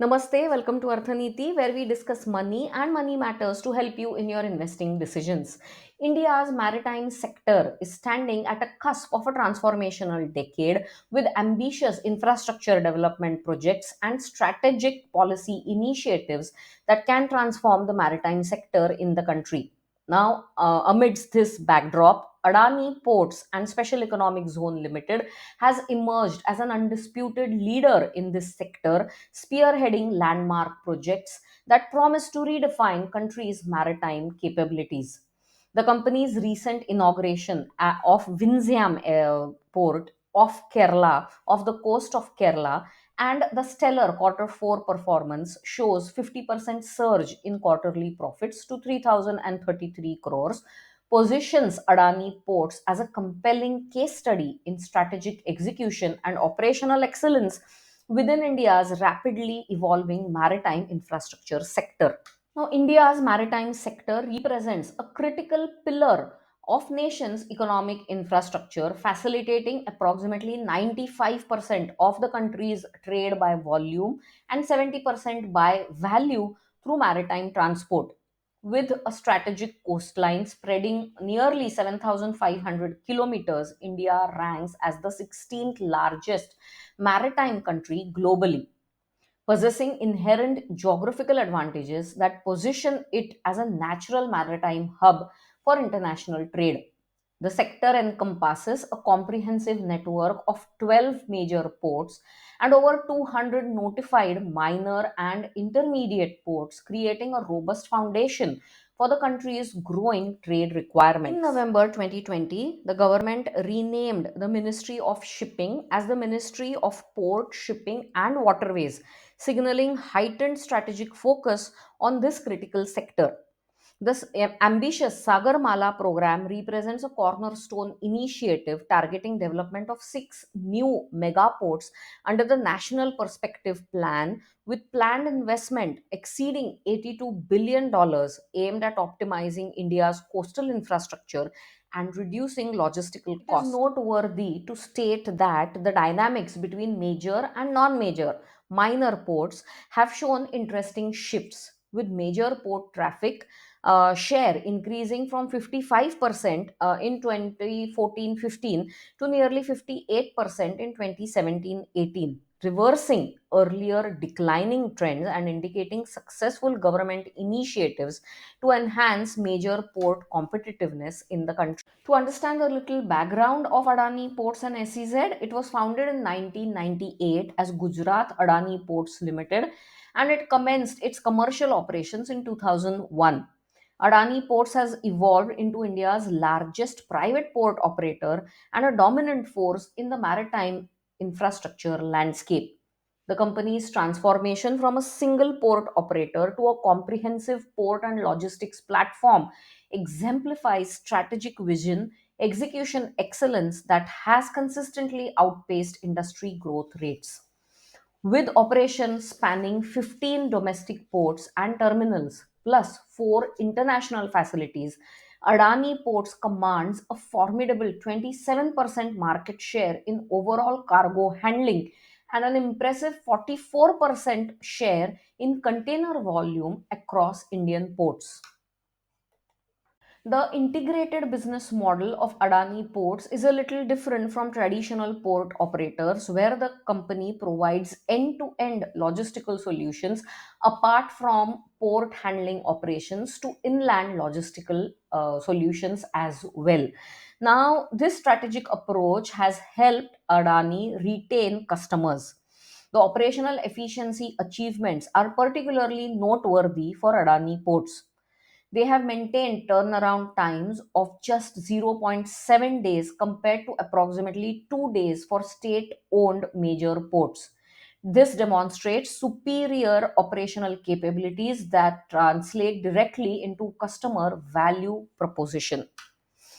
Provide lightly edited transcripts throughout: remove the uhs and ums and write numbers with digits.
Namaste, welcome to Arthaniti, where we discuss money and money matters to help you in your investing decisions. India's maritime sector is standing at a cusp of a transformational decade with ambitious infrastructure development projects and strategic policy initiatives that can transform the maritime sector in the country. Now, amidst this backdrop, Adani Ports and Special Economic Zone Limited has emerged as an undisputed leader in this sector, spearheading landmark projects that promise to redefine country's maritime capabilities. The company's recent inauguration of Vizhinjam Port of Kerala, of the coast of Kerala, and the stellar quarter 4 performance shows 50% surge in quarterly profits to 3033 crores, positions Adani Ports as a compelling case study in strategic execution and operational excellence within India's rapidly evolving maritime infrastructure sector. Now, India's maritime sector represents a critical pillar of nation's economic infrastructure, facilitating approximately 95% of the country's trade by volume and 70% by value through maritime transport. With a strategic coastline spreading nearly 7,500 kilometers, India ranks as the 16th largest maritime country globally, possessing inherent geographical advantages that position it as a natural maritime hub for international trade. The sector encompasses a comprehensive network of 12 major ports and over 200 notified minor and intermediate ports, creating a robust foundation for the country's growing trade requirements. In November 2020, the government renamed the Ministry of Shipping as the Ministry of Port, Shipping and Waterways, signaling heightened strategic focus on this critical sector. This ambitious Sagarmala program represents a cornerstone initiative targeting development of six new megaports under the National Perspective Plan, with planned investment exceeding $82 billion, aimed at optimizing India's coastal infrastructure and reducing logistical costs. It is noteworthy to state that the dynamics between major and non-major minor ports have shown interesting shifts, with major port traffic share increasing from 55% in 2014-15 to nearly 58% in 2017-18, reversing earlier declining trends and indicating successful government initiatives to enhance major port competitiveness in the country. To understand a little background of Adani Ports and SEZ, it was founded in 1998 as Gujarat Adani Ports Limited, and it commenced its commercial operations in 2001. Adani Ports has evolved into India's largest private port operator and a dominant force in the maritime infrastructure landscape. The company's transformation from a single port operator to a comprehensive port and logistics platform exemplifies strategic vision, execution excellence that has consistently outpaced industry growth rates. With operations spanning 15 domestic ports and terminals, plus four international facilities, Adani Ports commands a formidable 27% market share in overall cargo handling and an impressive 44% share in container volume across Indian ports. The integrated business model of Adani Ports is a little different from traditional port operators, where the company provides end to end logistical solutions apart from port handling operations to inland logistical solutions as well. Now, this strategic approach has helped Adani retain customers. The operational efficiency achievements are particularly noteworthy for Adani Ports. They have maintained turnaround times of just zero point 0.7 days compared to approximately 2 days for state owned major ports. This demonstrates superior operational capabilities that translate directly into customer value proposition.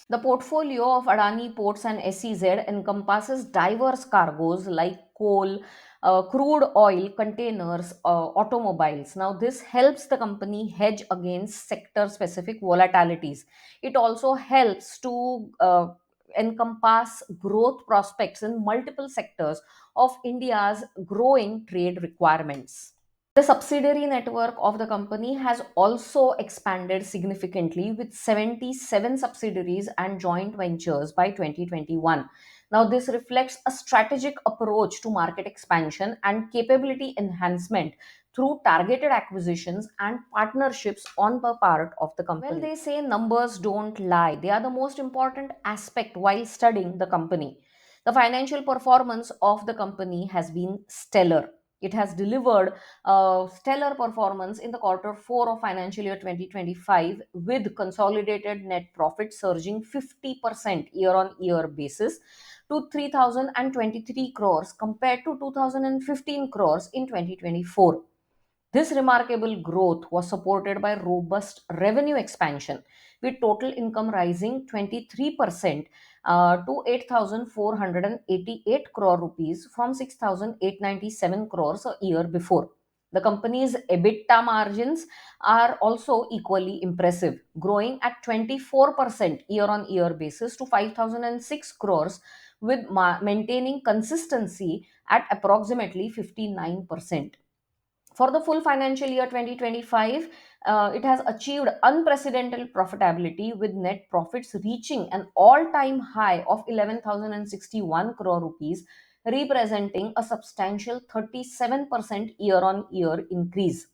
The portfolio of Adani Ports and SEZ encompasses diverse cargoes like coal, crude oil, containers, automobiles. Now, this helps the company hedge against sector specific volatilities. It also helps to encompass growth prospects in multiple sectors of India's growing trade requirements. The subsidiary network of the company has also expanded significantly with 77 subsidiaries and joint ventures by 2021. Now, this reflects a strategic approach to market expansion and capability enhancement through targeted acquisitions and partnerships on the part of the company. Well, they say numbers don't lie. They are the most important aspect while studying the company. The financial performance of the company has been stellar. It has delivered stellar performance in the quarter 4 of financial year 2025 with consolidated net profit surging 50% year on year basis to 3023 crores compared to 2015 crores in 2024. This remarkable growth was supported by robust revenue expansion, with total income rising 23% to 8,488 crore rupees from 6,897 crores a year before. The company's EBITDA margins are also equally impressive, growing at 24% year on year basis to 5,006 crores, with maintaining consistency at approximately 59%. For the full financial year 2025, it has achieved unprecedented profitability with net profits reaching an all-time high of 11,061 crore rupees, representing a substantial 37% year-on-year increase.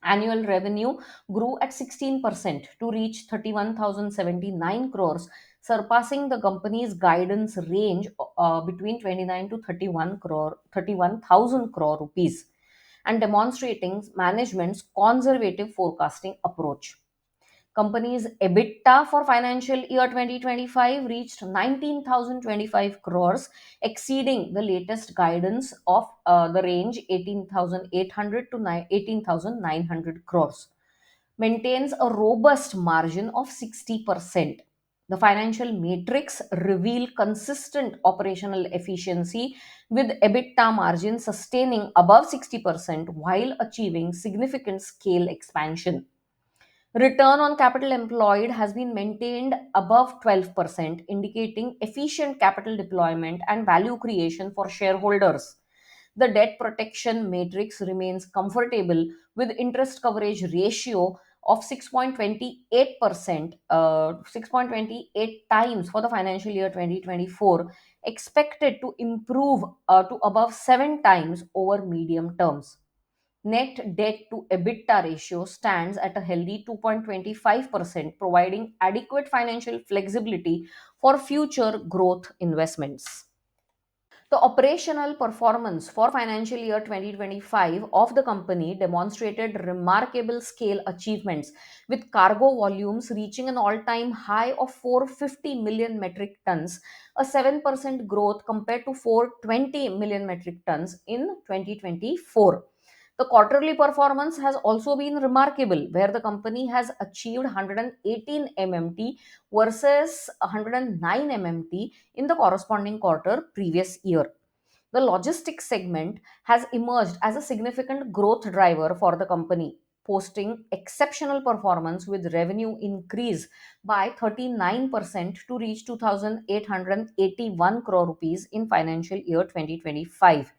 Annual revenue grew at 16% to reach 31,079 crores, surpassing the company's guidance range between 29 to 31,000 crore rupees and demonstrating management's conservative forecasting approach. Company's EBITDA for financial year 2025 reached 19,025 crores, exceeding the latest guidance of the range 18,800 to 18,900 crores, maintains a robust margin of 60%. The financial matrix reveal consistent operational efficiency with EBITDA margin sustaining above 60% while achieving significant scale expansion. Return on capital employed has been maintained above 12%, indicating efficient capital deployment and value creation for shareholders. The debt protection matrix remains comfortable with interest coverage ratio of 6.28%, 6.28 times for the financial year 2024, expected to improve to above 7 times over medium terms. Net debt to EBITDA ratio stands at a healthy 2.25%, providing adequate financial flexibility for future growth investments. The operational performance for financial year 2025 of the company demonstrated remarkable scale achievements, with cargo volumes reaching an all-time high of 450 million metric tons, a 7% growth compared to 420 million metric tons in 2024. The quarterly performance has also been remarkable, where the company has achieved 118 MMT versus 109 MMT in the corresponding quarter previous year. The logistics segment has emerged as a significant growth driver for the company, posting exceptional performance with revenue increase by 39% to reach 2,881 crore rupees in financial year 2025.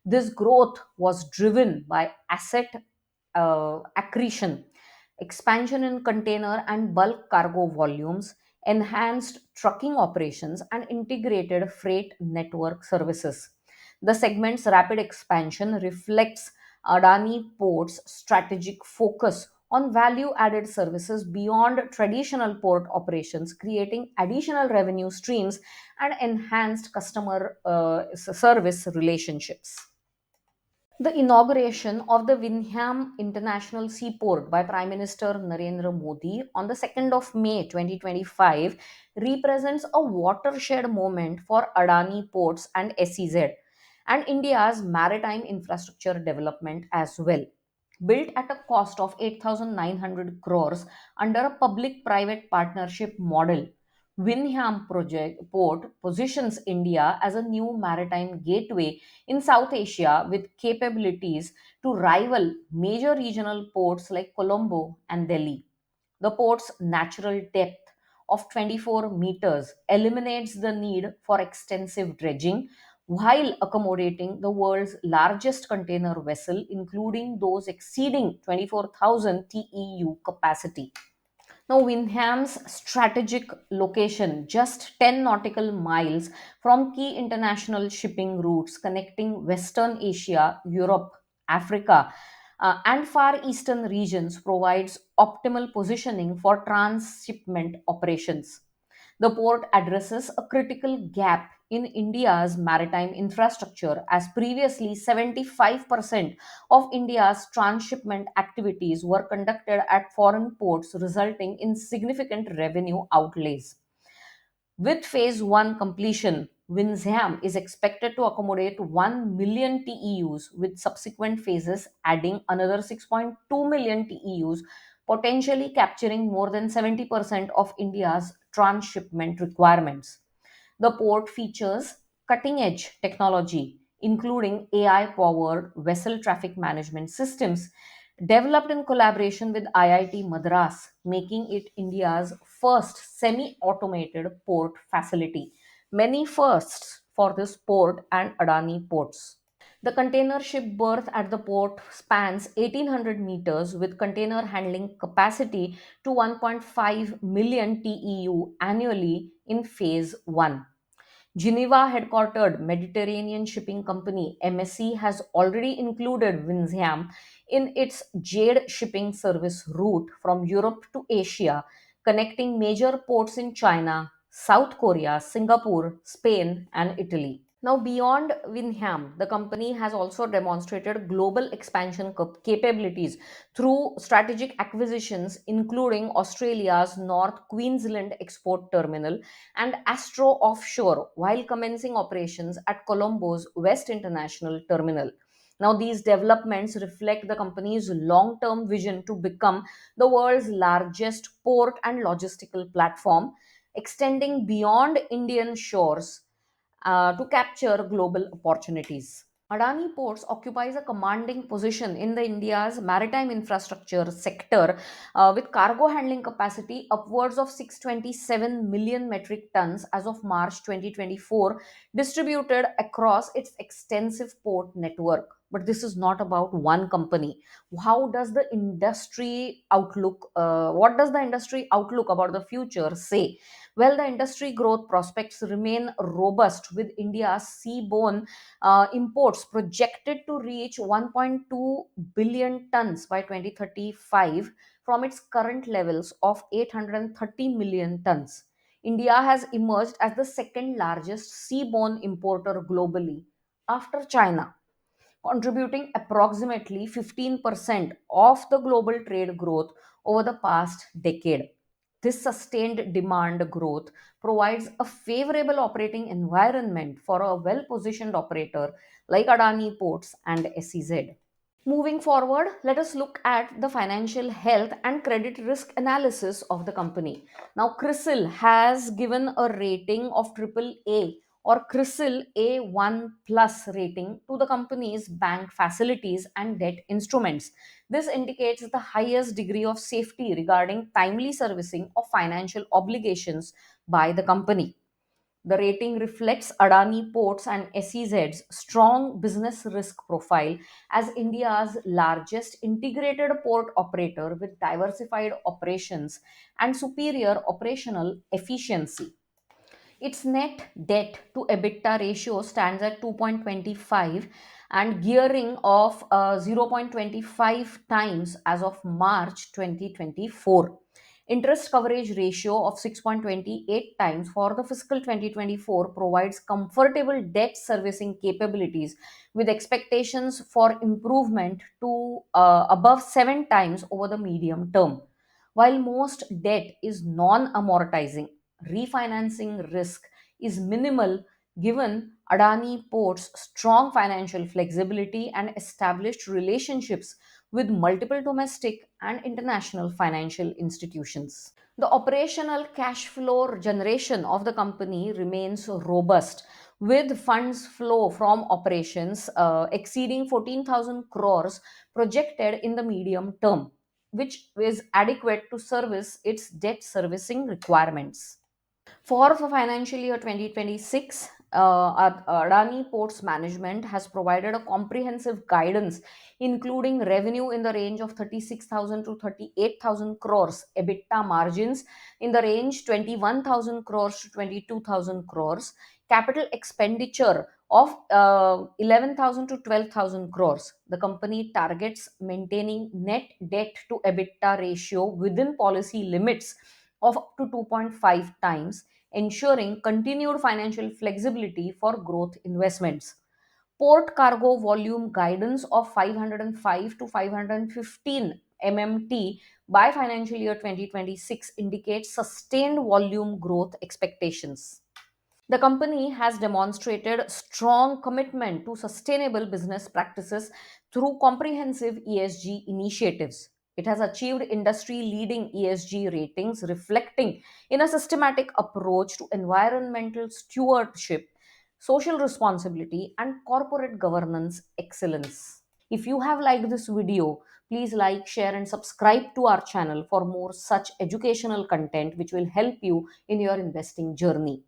This growth was driven by asset accretion, expansion in container and bulk cargo volumes, enhanced trucking operations, and integrated freight network services. The segment's rapid expansion reflects Adani Ports' strategic focus on value added services beyond traditional port operations, creating additional revenue streams and enhanced customer service relationships. The inauguration of the Vizhinjam International Seaport by Prime Minister Narendra Modi on the 2nd of May 2025 represents a watershed moment for Adani Ports and SEZ and India's maritime infrastructure development as well. Built at a cost of 8,900 crores under a public-private partnership model, Vizhinjam project port positions India as a new maritime gateway in South Asia with capabilities to rival major regional ports like Colombo and Delhi. The port's natural depth of 24 meters eliminates the need for extensive dredging, while accommodating the world's largest container vessel, including those exceeding 24,000 TEU capacity. Now, Windham's strategic location, just 10 nautical miles from key international shipping routes connecting Western Asia, Europe, Africa, and Far Eastern regions, provides optimal positioning for transshipment operations. The port addresses a critical gap in India's maritime infrastructure, as previously 75% of India's transshipment activities were conducted at foreign ports, resulting in significant revenue outlays. With phase 1 completion, Winsham is expected to accommodate 1 million TEUs, with subsequent phases adding another 6.2 million TEUs, potentially capturing more than 70% of India's transshipment requirements. The port features cutting edge technology, including AI powered vessel traffic management systems developed in collaboration with IIT Madras, making it India's first semi automated port facility. Many firsts for this port and Adani Ports. The container ship berth at the port spans 1800 meters with container handling capacity to 1.5 million TEU annually in phase 1. Geneva headquartered Mediterranean Shipping Company MSC has already included Winsham in its Jade shipping service route from Europe to Asia, connecting major ports in China, South Korea, Singapore, Spain, and Italy. Now, beyond Winham, the company has also demonstrated global expansion capabilities through strategic acquisitions, including Australia's North Queensland Export Terminal and Astro Offshore, while commencing operations at Colombo's West International Terminal. Now, these developments reflect the company's long term vision to become the world's largest port and logistical platform, extending beyond Indian shores to capture global opportunities. Adani Ports occupies a commanding position in the India's maritime infrastructure sector with cargo handling capacity upwards of 627 million metric tons as of March 2024, distributed across its extensive port network. But this is not about one company. How does the industry outlook? What does the industry outlook about the future say? Well, the industry growth prospects remain robust, with India's seaborne imports projected to reach 1.2 billion tons by 2035 from its current levels of 830 million tons. India has emerged as the second largest seaborne importer globally after China, contributing approximately 15% of the global trade growth over the past decade. This sustained demand growth provides a favorable operating environment for a well positioned operator like Adani Ports and SEZ. Moving forward, let us look at the financial health and credit risk analysis of the company. Now, CRISIL has given a rating of AAA or CRISIL A1 plus rating to the company's bank facilities and debt instruments. This indicates the highest degree of safety regarding timely servicing of financial obligations by the company. The rating reflects Adani Ports and SEZ's strong business risk profile as India's largest integrated port operator with diversified operations and superior operational efficiency. Its net debt to EBITDA ratio stands at 2.25 and gearing of 0.25 times as of March 2024. Interest coverage ratio of 6.28 times for the fiscal 2024 provides comfortable debt servicing capabilities with expectations for improvement to above 7 times over the medium term. While most debt is non amortizing, refinancing risk is minimal given Adani Ports' strong financial flexibility and established relationships with multiple domestic and international financial institutions. The operational cash flow generation of the company remains robust, with funds flow from operations exceeding 14,000 crores projected in the medium term, which is adequate to service its debt servicing requirements. For financial year 2026, Adani Ports management has provided a comprehensive guidance, including revenue in the range of 36,000 to 38,000 crores, EBITDA margins in the range 21,000 crores to 22,000 crores, capital expenditure of 11,000 to 12,000 crores. The company targets maintaining net debt to EBITDA ratio within policy limits of up to 2.5 times, ensuring continued financial flexibility for growth investments. Port cargo volume guidance of 505 to 515 MMT by financial year 2026 indicates sustained volume growth expectations. The company has demonstrated strong commitment to sustainable business practices through comprehensive ESG initiatives. It has achieved industry leading ESG ratings, reflecting in a systematic approach to environmental stewardship, social responsibility, and corporate governance excellence. If you have liked this video, please like, share, and subscribe to our channel for more such educational content which will help you in your investing journey.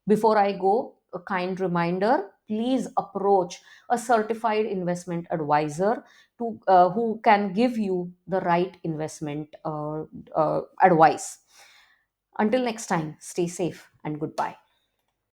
Before I go, a kind reminder, please approach a certified investment advisor who can give you the right investment advice. Until next time, stay safe and goodbye.